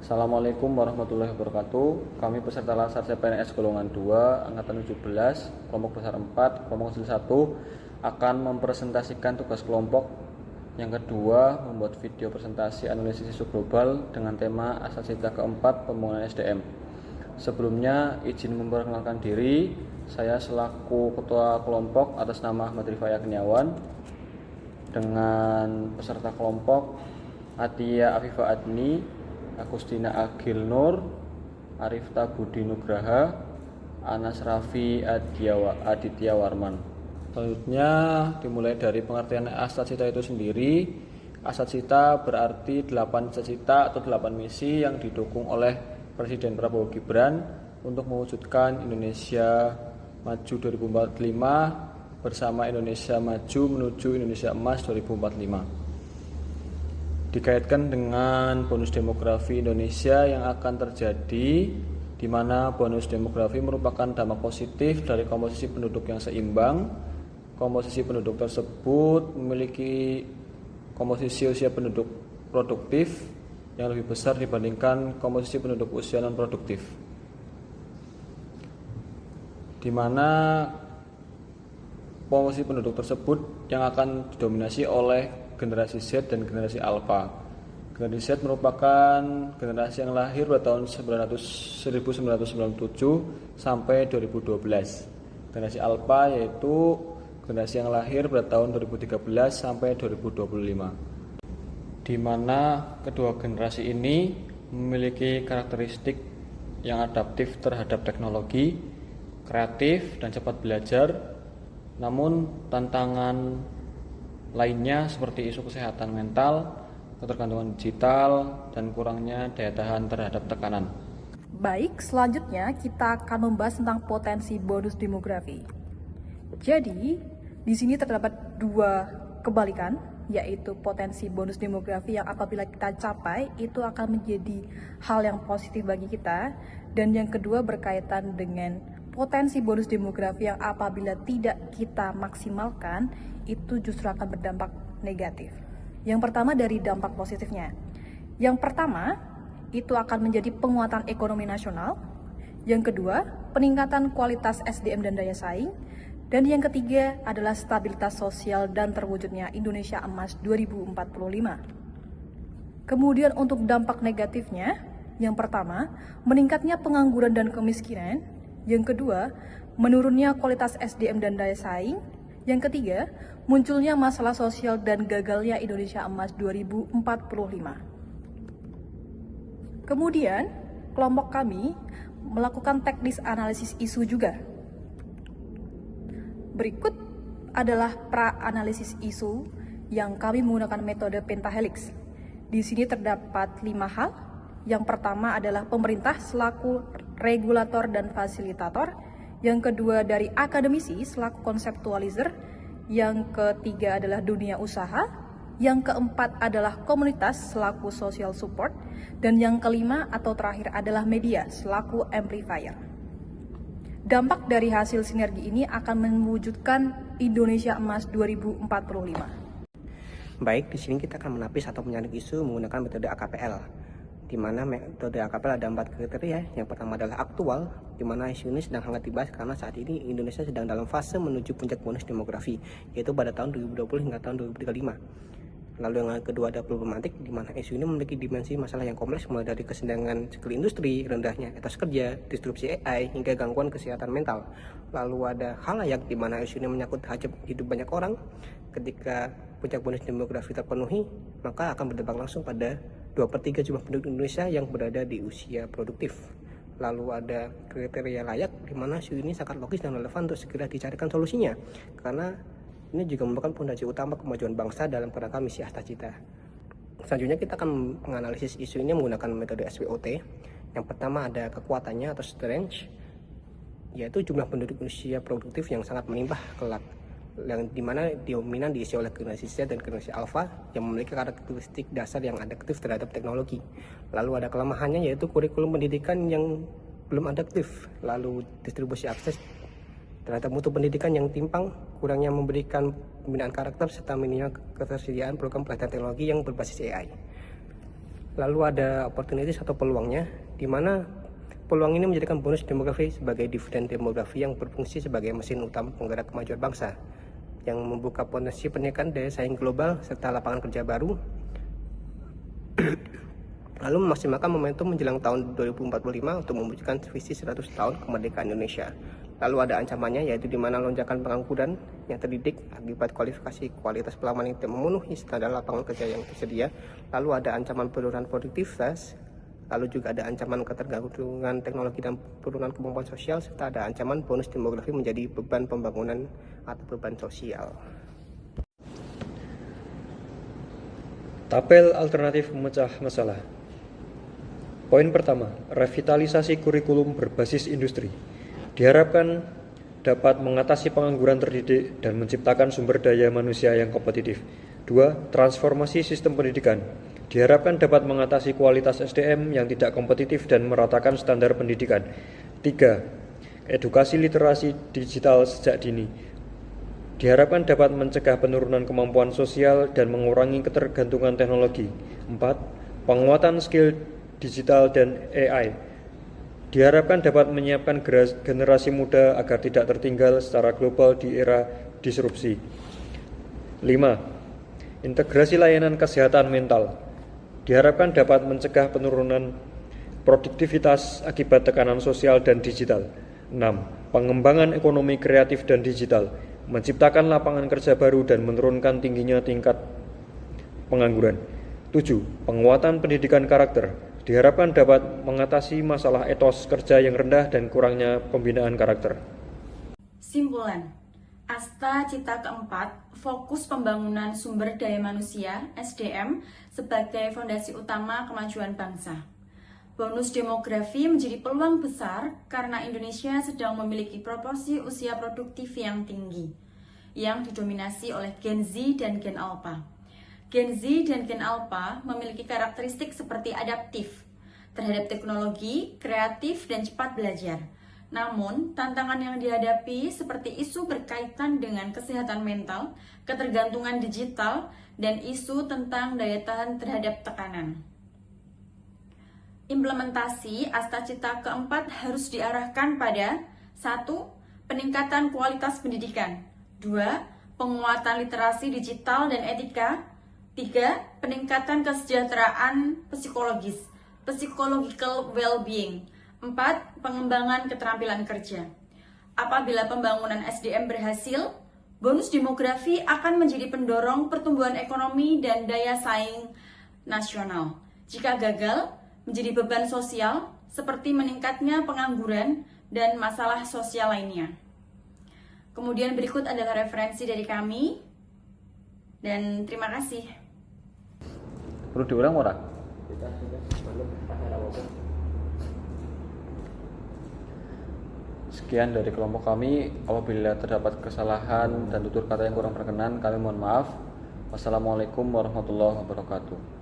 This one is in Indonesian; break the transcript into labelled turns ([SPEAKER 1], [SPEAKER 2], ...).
[SPEAKER 1] Assalamualaikum warahmatullahi wabarakatuh. Kami peserta Lansar CPNS golongan 2 angkatan 17, kelompok besar 4, kelompok kecil 1 akan mempresentasikan tugas kelompok. Yang kedua, membuat video presentasi analisis isu global dengan tema asas cita keempat pembangunan SDM. Sebelumnya, izin memperkenalkan diri. Saya selaku ketua kelompok atas nama Ahmad Rifai Agniawan dengan peserta kelompok Atia Afifa Adni, Agustina Agil Nur, Arifta Budi Nugraha, Anas Raffi Aditya Warman. Selanjutnya dimulai dari pengertian asas cita itu sendiri. Asas cita berarti 8 cita atau 8 misi yang didukung oleh Presiden Prabowo Gibran untuk mewujudkan Indonesia Maju 2045 bersama Indonesia Maju menuju Indonesia Emas 2045. Dikaitkan dengan bonus demografi Indonesia yang akan terjadi, di mana bonus demografi merupakan dampak positif dari komposisi penduduk yang seimbang. Komposisi penduduk tersebut memiliki komposisi usia penduduk produktif yang lebih besar dibandingkan komposisi penduduk usia non-produktif, di mana komposisi penduduk tersebut yang akan didominasi oleh generasi Z dan generasi Alpha. Generasi Z merupakan generasi yang lahir pada tahun 1997 sampai 2012. Generasi Alpha yaitu generasi yang lahir pada tahun 2013 sampai 2025. Di mana kedua generasi ini memiliki karakteristik yang adaptif terhadap teknologi, kreatif dan cepat belajar. Namun tantangan lainnya seperti isu kesehatan mental, ketergantungan digital, dan kurangnya daya tahan terhadap tekanan.
[SPEAKER 2] Baik, selanjutnya kita akan membahas tentang potensi bonus demografi. Jadi, di sini terdapat dua kebalikan, yaitu potensi bonus demografi yang apabila kita capai itu akan menjadi hal yang positif bagi kita, dan yang kedua berkaitan dengan potensi bonus demografi yang apabila tidak kita maksimalkan itu justru akan berdampak negatif. Yang pertama dari dampak positifnya. Yang pertama, itu akan menjadi penguatan ekonomi nasional. Yang kedua, peningkatan kualitas SDM dan daya saing. Dan yang ketiga adalah stabilitas sosial dan terwujudnya Indonesia Emas 2045. Kemudian untuk dampak negatifnya, yang pertama, meningkatnya pengangguran dan kemiskinan. Yang kedua, menurunnya kualitas SDM dan daya saing. Yang ketiga, munculnya masalah sosial dan gagalnya Indonesia Emas 2045. Kemudian, kelompok kami melakukan teknis analisis isu juga. Berikut adalah pra-analisis isu yang kami menggunakan metode pentahelix. Di sini terdapat 5 hal. Yang pertama adalah pemerintah selaku regulator dan fasilitator. Yang kedua dari akademisi selaku konseptualizer. Yang ketiga adalah dunia usaha. Yang keempat adalah komunitas selaku social support. Dan yang kelima atau terakhir adalah media selaku amplifier. Dampak dari hasil sinergi ini akan mewujudkan Indonesia Emas 2045.
[SPEAKER 3] Baik, di sini kita akan menapis atau menyaring isu menggunakan metode AKPL. Di mana metode AKPL ada 4 kriteria. Yang pertama adalah aktual, di mana isu ini sedang hangat dibahas karena saat ini Indonesia sedang dalam fase menuju puncak bonus demografi, yaitu pada tahun 2020 hingga tahun 2035. Lalu yang kedua ada problematik, di mana isu ini memiliki dimensi masalah yang kompleks mulai dari kesenjangan skill industri, rendahnya etos kerja, disrupsi AI, hingga gangguan kesehatan mental. Lalu ada halayak, di mana isu ini menyangkut hajat hidup banyak orang. Ketika puncak bonus demografi terpenuhi, maka akan berdampak langsung pada 2/3 jumlah penduduk Indonesia yang berada di usia produktif. Lalu ada kriteria layak, di mana isu ini sangat logis dan relevan untuk segera dicarikan solusinya, karena ini juga merupakan fondasi utama kemajuan bangsa dalam kerangka misi Asta Cita. Selanjutnya kita akan menganalisis isu ini menggunakan metode SWOT. Yang pertama ada kekuatannya atau strength, yaitu jumlah penduduk usia produktif yang sangat melimpah kelak, yang dimana dominan diisi oleh generasi Z dan generasi Alpha yang memiliki karakteristik dasar yang adaptif terhadap teknologi. Lalu ada kelemahannya yaitu kurikulum pendidikan yang belum adaptif, lalu distribusi akses terhadap mutu pendidikan yang timpang, kurangnya memberikan pembinaan karakter, serta minimnya ketersediaan program pelatihan teknologi yang berbasis AI. Lalu ada opportunities atau peluangnya, di mana peluang ini menjadikan bonus demografi sebagai dividen demografi yang berfungsi sebagai mesin utama penggerak kemajuan bangsa, yang membuka potensi peningkatan daya saing global serta lapangan kerja baru, lalu memaksimalkan momentum menjelang tahun 2045 untuk mewujudkan visi 100 tahun kemerdekaan Indonesia. Lalu ada ancamannya, yaitu di mana lonjakan pengangguran yang terdidik akibat kualifikasi kualitas pelamar yang tidak memenuhi standar lapangan kerja yang tersedia. Lalu ada ancaman penurunan produktivitas, lalu juga ada ancaman ketergantungan teknologi dan penurunan kemampuan sosial, serta ada ancaman bonus demografi menjadi beban pembangunan atau beban sosial.
[SPEAKER 4] Tabel alternatif memecah masalah. Poin pertama, revitalisasi kurikulum berbasis industri. Diharapkan dapat mengatasi pengangguran terdidik dan menciptakan sumber daya manusia yang kompetitif. 2. Transformasi sistem pendidikan. Diharapkan dapat mengatasi kualitas SDM yang tidak kompetitif dan meratakan standar pendidikan. 3. Edukasi literasi digital sejak dini. Diharapkan dapat mencegah penurunan kemampuan sosial dan mengurangi ketergantungan teknologi. 4. Penguatan skill digital dan AI. Diharapkan dapat menyiapkan generasi muda agar tidak tertinggal secara global di era disrupsi. 5. Integrasi layanan kesehatan mental. Diharapkan dapat mencegah penurunan produktivitas akibat tekanan sosial dan digital. 6. Pengembangan ekonomi kreatif dan digital, menciptakan lapangan kerja baru dan menurunkan tingginya tingkat pengangguran. 7. Penguatan pendidikan karakter. Diharapkan dapat mengatasi masalah etos kerja yang rendah dan kurangnya pembinaan karakter.
[SPEAKER 5] Simpulan, Asta Cita keempat fokus pembangunan sumber daya manusia (SDM) sebagai fondasi utama kemajuan bangsa. Bonus demografi menjadi peluang besar karena Indonesia sedang memiliki proporsi usia produktif yang tinggi, yang didominasi oleh Gen Z dan Gen Alpha. Gen Z dan Gen Alpha memiliki karakteristik seperti adaptif terhadap teknologi, kreatif, dan cepat belajar. Namun, tantangan yang dihadapi seperti isu berkaitan dengan kesehatan mental, ketergantungan digital, dan isu tentang daya tahan terhadap tekanan. Implementasi Asta Cita keempat harus diarahkan pada 1. Peningkatan kualitas pendidikan. 2. Penguatan literasi digital dan etika. 3. Peningkatan kesejahteraan psikologis, psychological well-being. 4. Pengembangan keterampilan kerja. Apabila pembangunan SDM berhasil, bonus demografi akan menjadi pendorong pertumbuhan ekonomi dan daya saing nasional. Jika gagal, menjadi beban sosial seperti meningkatnya pengangguran dan masalah sosial lainnya. Kemudian berikut adalah referensi dari kami, dan terima kasih.
[SPEAKER 1] Perlu diulang ora? Sekian dari kelompok kami. Apabila terdapat kesalahan dan tutur kata yang kurang berkenan, kami mohon maaf. Wassalamualaikum warahmatullahi wabarakatuh.